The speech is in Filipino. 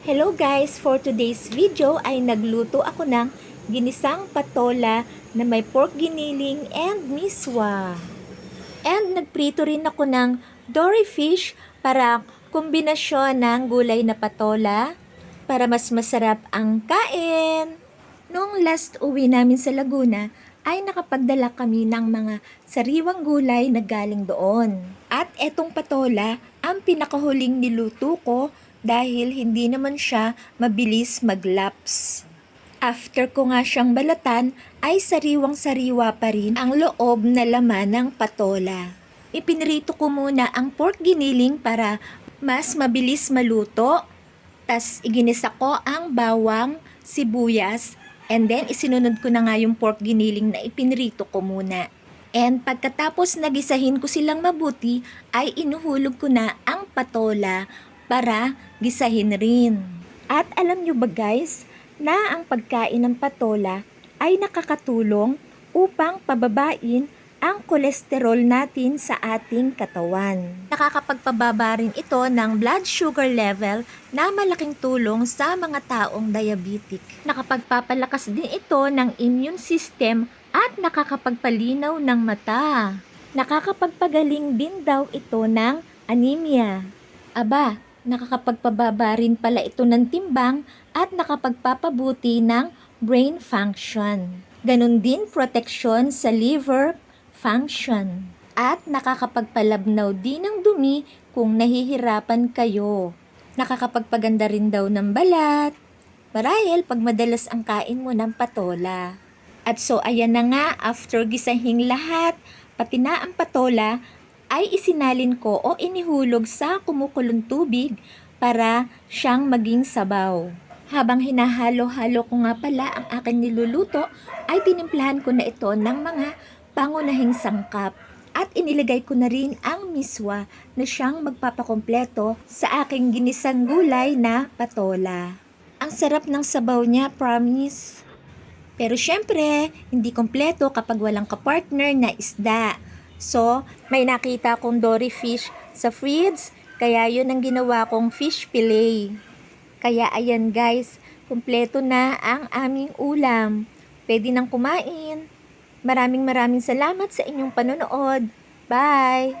Hello guys! For today's video ay nagluto ako ng ginisang patola na may pork giniling and miswa. And nagprito rin ako ng dory fish para kombinasyon ng gulay na patola para mas masarap ang kain. Noong last uwi namin sa Laguna ay nakapagdala kami ng mga sariwang gulay na galing doon. At etong patola ang pinakahuling niluto ko dahil hindi naman siya mabilis maglaps. After ko nga siyang balatan, ay sariwang-sariwa pa rin ang loob na laman ng patola. Ipinrito ko muna ang pork giniling para mas mabilis maluto. Tas iginisa ko ang bawang, sibuyas, and then isinunod ko na nga yung pork giniling na ipinrito ko muna. And pagkatapos nagisahin ko silang mabuti, ay inuhulog ko na ang patola para gisahin rin. At alam nyo ba guys, na ang pagkain ng patola ay nakakatulong upang pababain ang kolesterol natin sa ating katawan. Nakakapagpababa rin ito ng blood sugar level na malaking tulong sa mga taong diabetic. Nakapagpapalakas din ito ng immune system at nakakapagpalinaw ng mata. Nakakapagpagaling din daw ito ng anemia. Aba, nakakapagpababa rin pala ito ng timbang at nakapagpapabuti ng brain function. Ganon din proteksyon sa liver function. At nakakapagpalabnaw din ng dumi kung nahihirapan kayo. Nakakapagpaganda rin daw ng balat. Marahil pag madalas ang kain mo ng patola. At so ayan na nga, after gisahing lahat, pati na ang patola, ay isinalin ko o inihulog sa kumukulong tubig para siyang maging sabaw. Habang hinahalo-halo ko nga pala ang aking niluluto, ay tinimplahan ko na ito ng mga pangunahing sangkap. At inilagay ko na rin ang miswa na siyang magpapakompleto sa aking ginisang gulay na patola. Ang sarap ng sabaw niya, promise. Pero syempre, hindi kompleto kapag walang kapartner na isda. So, may nakita akong dory fish sa fridge, kaya yun ang ginawa kong fish fillet. Kaya ayan guys, kumpleto na ang aming ulam. Pwede nang kumain. Maraming salamat sa inyong panonood. Bye!